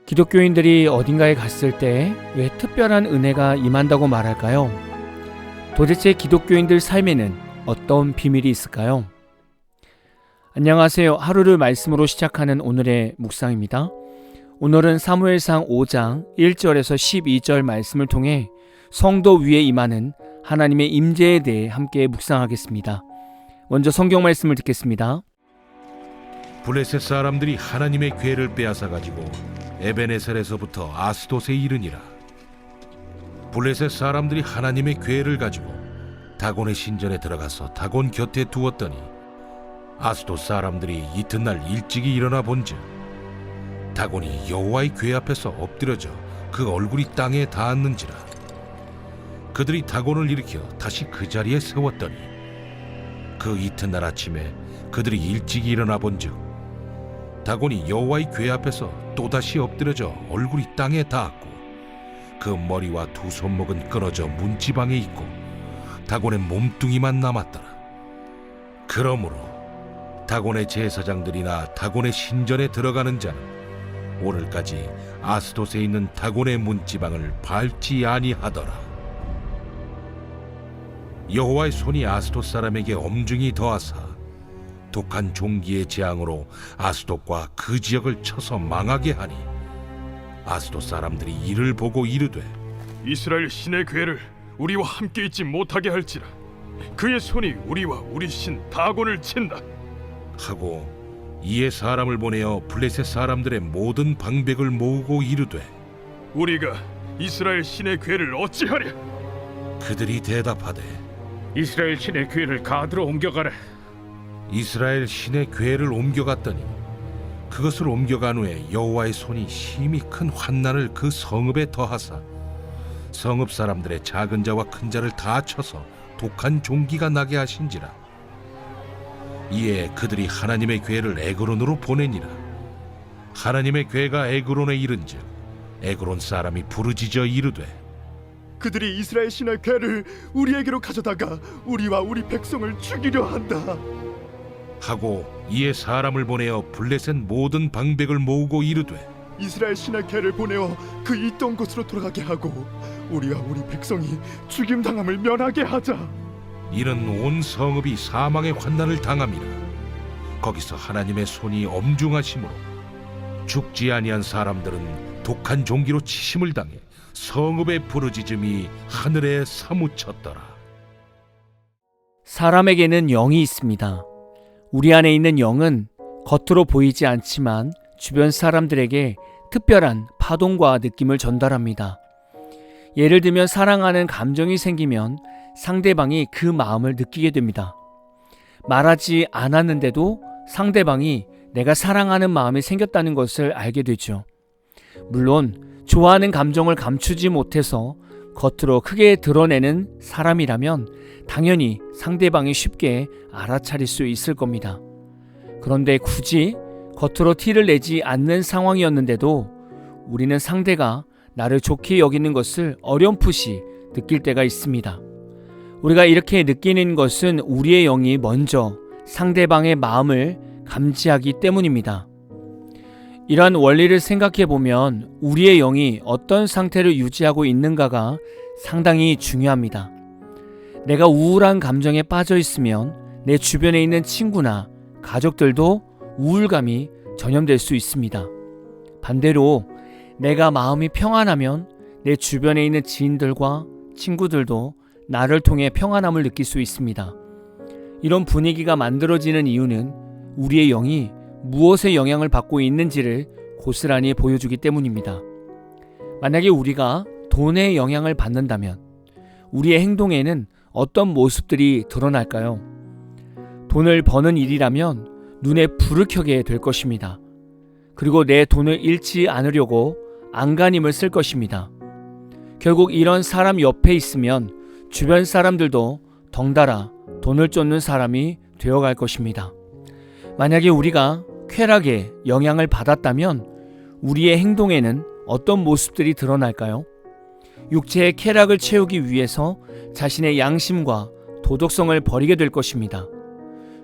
기독교인들이 어딘가에 갔을 때 왜 특별한 은혜가 임한다고 말할까요? 도대체 기독교인들 삶에는 어떤 비밀이 있을까요? 안녕하세요. 하루를 말씀으로 시작하는 오늘의 묵상입니다. 오늘은 사무엘상 5장 1절에서 12절 말씀을 통해 성도 위에 임하는 하나님의 임재에 대해 함께 묵상하겠습니다. 먼저 성경 말씀을 듣겠습니다. 블레셋 사람들이 하나님의 궤를 빼앗아 가지고 에베네셀에서부터 아스돗에 이르니라. 블레셋 사람들이 하나님의 궤를 가지고 다곤의 신전에 들어가서 다곤 곁에 두었더니 아스돗 사람들이 이튿날 일찍이 일어나 본즉 다곤이 여호와의 궤 앞에서 엎드려져 그 얼굴이 땅에 닿았는지라. 그들이 다곤을 일으켜 다시 그 자리에 세웠더니 그 이튿날 아침에 그들이 일찍이 일어나 본즉 다곤이 여호와의 궤 앞에서 또다시 엎드려져 얼굴이 땅에 닿았고 그 머리와 두 손목은 끊어져 문지방에 있고 다곤의 몸뚱이만 남았더라. 그러므로 다곤의 제사장들이나 다곤의 신전에 들어가는 자는 오늘까지 아스돗에 있는 다곤의 문지방을 밟지 아니하더라. 여호와의 손이 아스돗 사람에게 엄중히 더하사 독한 종기의 재앙으로 아스돗과 그 지역을 쳐서 망하게 하니 아스돗 사람들이 이를 보고 이르되 이스라엘 신의 궤를 우리와 함께 있지 못하게 할지라. 그의 손이 우리와 우리 신 다곤을 친다 하고 이에 사람을 보내어 블레셋 사람들의 모든 방백을 모으고 이르되 우리가 이스라엘 신의 궤를 어찌하랴? 그들이 대답하되 이스라엘 신의 궤를 가드로 옮겨가라. 이스라엘 신의 궤를 옮겨갔더니 그것을 옮겨간 후에 여호와의 손이 심히 큰 환난을 그 성읍에 더하사 성읍 사람들의 작은 자와 큰 자를 다 쳐서 독한 종기가 나게 하신지라. 이에 그들이 하나님의 궤를 에그론으로 보내니라. 하나님의 궤가 에그론에 이른즉 에그론 사람이 부르짖어 이르되 그들이 이스라엘 신의 궤를 우리에게로 가져다가 우리와 우리 백성을 죽이려 한다 하고 이에 사람을 보내어 블레셋 모든 방백을 모으고 이르되 이스라엘 신의 궤를 보내어 그 있던 곳으로 돌아가게 하고 우리와 우리 백성이 죽임당함을 면하게 하자. 이는 온 성읍이 사망의 환난을 당함이라. 거기서 하나님의 손이 엄중하심으로 죽지 아니한 사람들은 독한 종기로 치심을 당해 성읍의 부르짖음이 하늘에 사무쳤더라. 사람에게는 영이 있습니다. 우리 안에 있는 영은 겉으로 보이지 않지만 주변 사람들에게 특별한 파동과 느낌을 전달합니다. 예를 들면 사랑하는 감정이 생기면 상대방이 그 마음을 느끼게 됩니다. 말하지 않았는데도 상대방이 내가 사랑하는 마음이 생겼다는 것을 알게 되죠. 물론 좋아하는 감정을 감추지 못해서 겉으로 크게 드러내는 사람이라면 당연히 상대방이 쉽게 알아차릴 수 있을 겁니다. 그런데 굳이 겉으로 티를 내지 않는 상황이었는데도 우리는 상대가 나를 좋게 여기는 것을 어렴풋이 느낄 때가 있습니다. 우리가 이렇게 느끼는 것은 우리의 영이 먼저 상대방의 마음을 감지하기 때문입니다. 이러한 원리를 생각해 보면 우리의 영이 어떤 상태를 유지하고 있는가가 상당히 중요합니다. 내가 우울한 감정에 빠져 있으면 내 주변에 있는 친구나 가족들도 우울감이 전염될 수 있습니다. 반대로 내가 마음이 평안하면 내 주변에 있는 지인들과 친구들도 나를 통해 평안함을 느낄 수 있습니다. 이런 분위기가 만들어지는 이유는 우리의 영이 무엇의 영향을 받고 있는지를 고스란히 보여주기 때문입니다. 만약에 우리가 돈의 영향을 받는다면 우리의 행동에는 어떤 모습들이 드러날까요? 돈을 버는 일이라면 눈에 불을 켜게 될 것입니다. 그리고 내 돈을 잃지 않으려고 안간힘을 쓸 것입니다. 결국 이런 사람 옆에 있으면 주변 사람들도 덩달아 돈을 쫓는 사람이 되어갈 것입니다. 만약에 우리가 쾌락에 영향을 받았다면 우리의 행동에는 어떤 모습들이 드러날까요? 육체의 쾌락을 채우기 위해서 자신의 양심과 도덕성을 버리게 될 것입니다.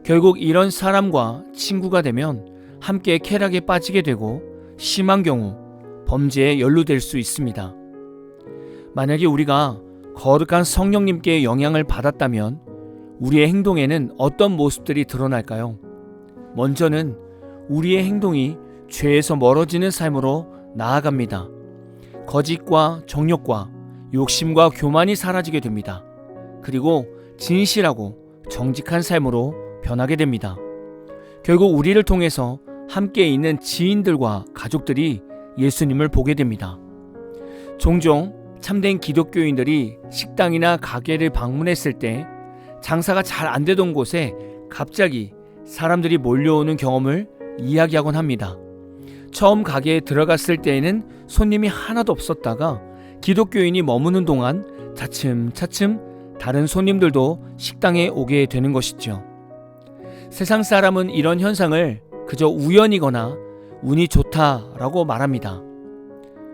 결국 이런 사람과 친구가 되면 함께 쾌락에 빠지게 되고 심한 경우 범죄에 연루될 수 있습니다. 만약에 우리가 거룩한 성령님께 영향을 받았다면 우리의 행동에는 어떤 모습들이 드러날까요? 먼저는 우리의 행동이 죄에서 멀어지는 삶으로 나아갑니다. 거짓과 정욕과 욕심과 교만이 사라지게 됩니다. 그리고 진실하고 정직한 삶으로 변하게 됩니다. 결국 우리를 통해서 함께 있는 지인들과 가족들이 예수님을 보게 됩니다. 종종 참된 기독교인들이 식당이나 가게를 방문했을 때 장사가 잘 안 되던 곳에 갑자기 사람들이 몰려오는 경험을 이야기하곤 합니다. 처음 가게에 들어갔을 때에는 손님이 하나도 없었다가 기독교인이 머무는 동안 차츰차츰 다른 손님들도 식당에 오게 되는 것이죠. 세상 사람은 이런 현상을 그저 우연이거나 운이 좋다라고 말합니다.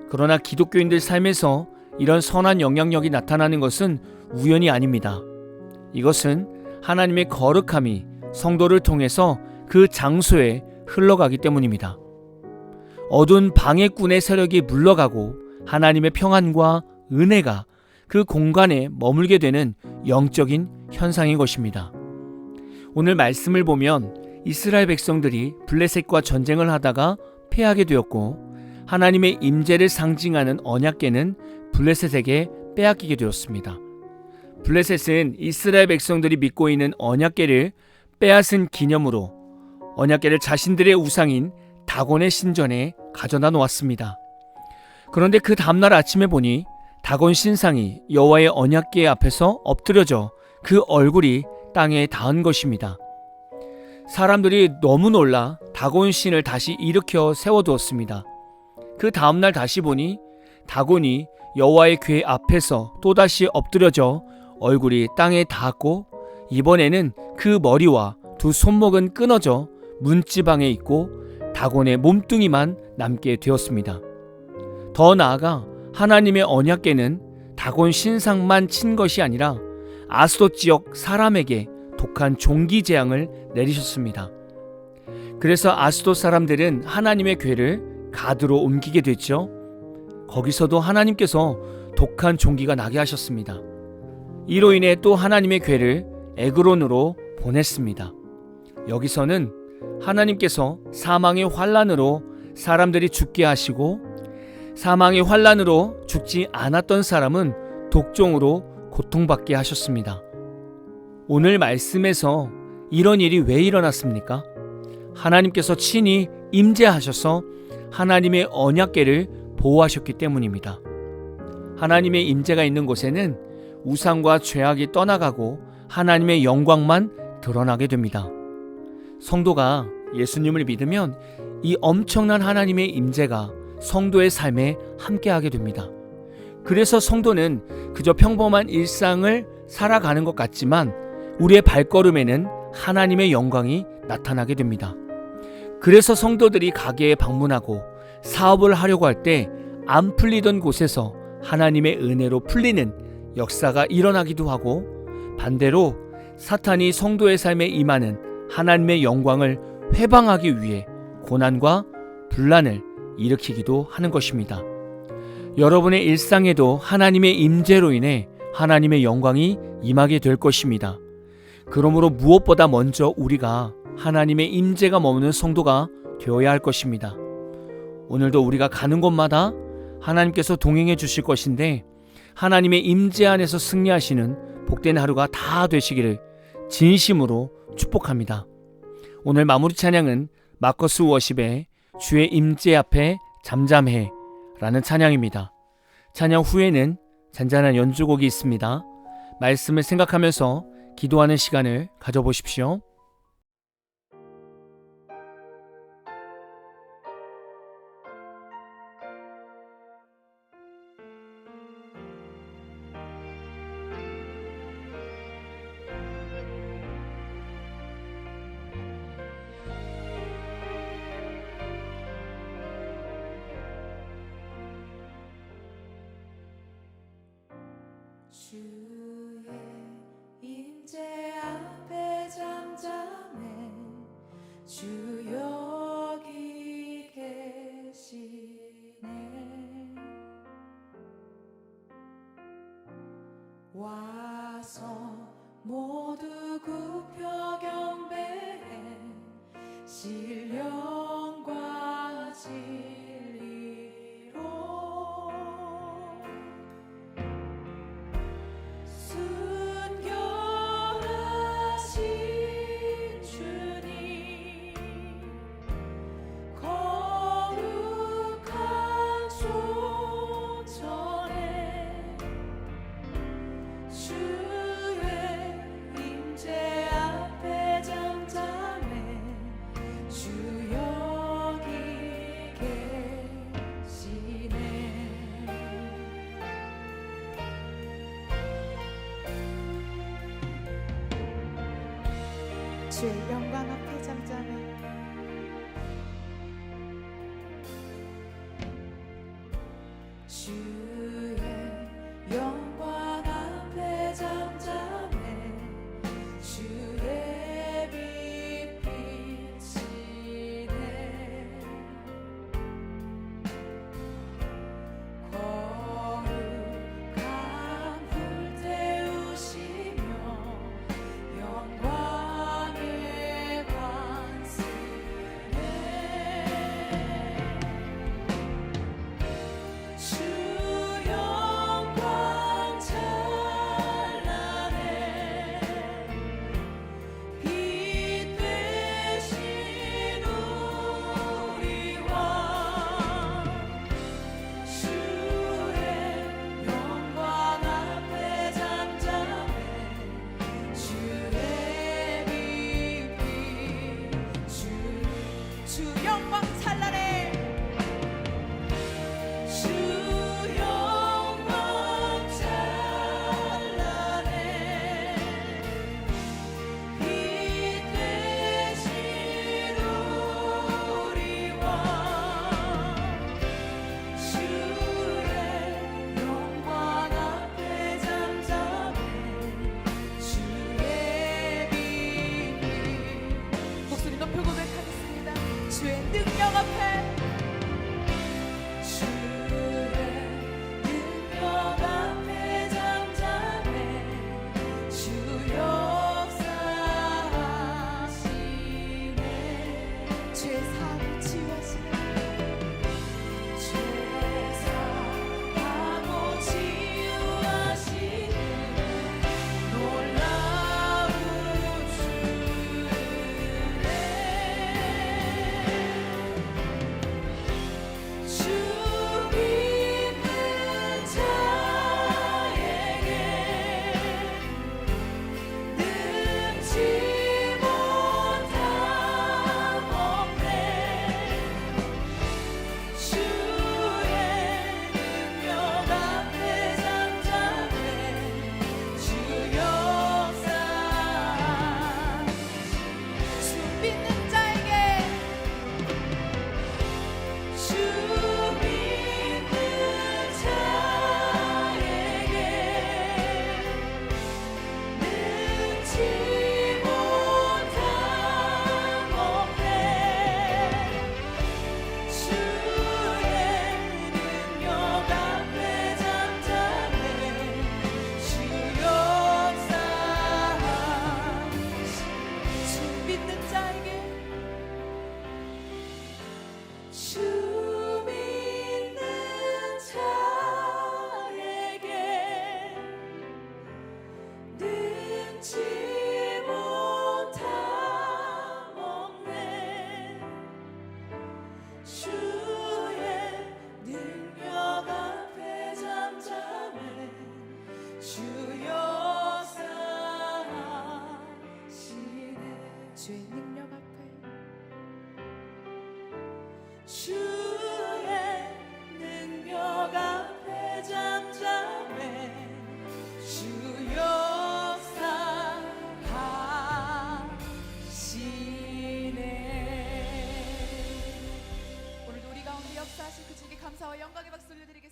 그러나 기독교인들 삶에서 이런 선한 영향력이 나타나는 것은 우연이 아닙니다. 이것은 하나님의 거룩함이 성도를 통해서 그 장소에 흘러가기 때문입니다. 어두운 방해꾼의 세력이 물러가고 하나님의 평안과 은혜가 그 공간에 머물게 되는 영적인 현상인 것입니다. 오늘 말씀을 보면 이스라엘 백성들이 블레셋과 전쟁을 하다가 패하게 되었고 하나님의 임재를 상징하는 언약궤는 블레셋에게 빼앗기게 되었습니다. 블레셋은 이스라엘 백성들이 믿고 있는 언약궤를 빼앗은 기념으로 언약궤를 자신들의 우상인 다곤의 신전에 가져다 놓았습니다. 그런데 그 다음날 아침에 보니 다곤 신상이 여호와의 언약궤 앞에서 엎드려져 그 얼굴이 땅에 닿은 것입니다. 사람들이 너무 놀라 다곤 신을 다시 일으켜 세워두었습니다. 그 다음날 다시 보니 다곤이 여호와의 궤 앞에서 또다시 엎드려져 얼굴이 땅에 닿았고 이번에는 그 머리와 두 손목은 끊어져 문지방에 있고 다곤의 몸뚱이만 남게 되었습니다. 더 나아가 하나님의 언약궤는 다곤 신상만 친 것이 아니라 아스돗 지역 사람에게 독한 종기 재앙을 내리셨습니다. 그래서 아스돗 사람들은 하나님의 궤를 가드로 옮기게 됐죠. 거기서도 하나님께서 독한 종기가 나게 하셨습니다. 이로 인해 또 하나님의 궤를 에그론으로 보냈습니다. 여기서는 하나님께서 사망의 환난으로 사람들이 죽게 하시고 사망의 환난으로 죽지 않았던 사람은 독종으로 고통받게 하셨습니다. 오늘 말씀에서 이런 일이 왜 일어났습니까? 하나님께서 친히 임재하셔서 하나님의 언약궤를 보호하셨기 때문입니다. 하나님의 임재가 있는 곳에는 우상과 죄악이 떠나가고 하나님의 영광만 드러나게 됩니다. 성도가 예수님을 믿으면 이 엄청난 하나님의 임재가 성도의 삶에 함께하게 됩니다. 그래서 성도는 그저 평범한 일상을 살아가는 것 같지만 우리의 발걸음에는 하나님의 영광이 나타나게 됩니다. 그래서 성도들이 가게에 방문하고 사업을 하려고 할 때 안 풀리던 곳에서 하나님의 은혜로 풀리는 역사가 일어나기도 하고 반대로 사탄이 성도의 삶에 임하는 하나님의 영광을 회방하기 위해 고난과 분란을 일으키기도 하는 것입니다. 여러분의 일상에도 하나님의 임재로 인해 하나님의 영광이 임하게 될 것입니다. 그러므로 무엇보다 먼저 우리가 하나님의 임재가 머무는 성도가 되어야 할 것입니다. 오늘도 우리가 가는 곳마다 하나님께서 동행해 주실 것인데 하나님의 임재 안에서 승리하시는 복된 하루가 다 되시기를 진심으로 축복합니다. 오늘 마무리 찬양은 마커스 워십의 주의 임재 앞에 잠잠해 라는 찬양입니다. 찬양 후에는 잔잔한 연주곡이 있습니다. 말씀을 생각하면서 기도하는 시간을 가져보십시오. 주의 임재 앞에 잠잠 와서 모두 굽혀 경배해 신령과 진리로 순결하신 주님 거룩한 손전에 주의 임재 앞에 잠잠해 주 여기 계시네. 주의 영광 앞에 잠잠해 주의 영광 앞에 잠잠해 주의 빛 비치네. 거룩한 불 태우시며 영광의 관습에 주 영광 찬란해 빛 되신 우리 왕 주의 영광 앞에 잠잠해 주의 빛 주 영광 찬란해 주 영광 찬란해 빛 되신 우리 왕 주의 영광 앞에 잠잠해 주의 목소리 높여 고백하겠습니다. 주의 능력 앞에 주의 능력 앞에 잠잠해 주 역사하시네. 주의 사함을 치유하시네. 죄사하고 치유하시는 놀라운 주네. 주 믿는 자에게 능치 못함 없네. 주의 능력 앞에 잠잠해 주 역사 주 믿는 자에게 주 믿는 자에게 능치 못함 없네. 주의 능력 앞에 잠잠해 주 역사 주 믿는 자에게 주 믿는 자에게 능치 못함 없네. 주의 능력 앞에 잠잠해 주 역사하시네. 주의 능력 앞에 주의 능력 앞에 잠잠해 주 역사하시네. 오늘도 우리 가운데 역사하신 그 주님께 감사와 영광의 박수 올려드리겠습니다.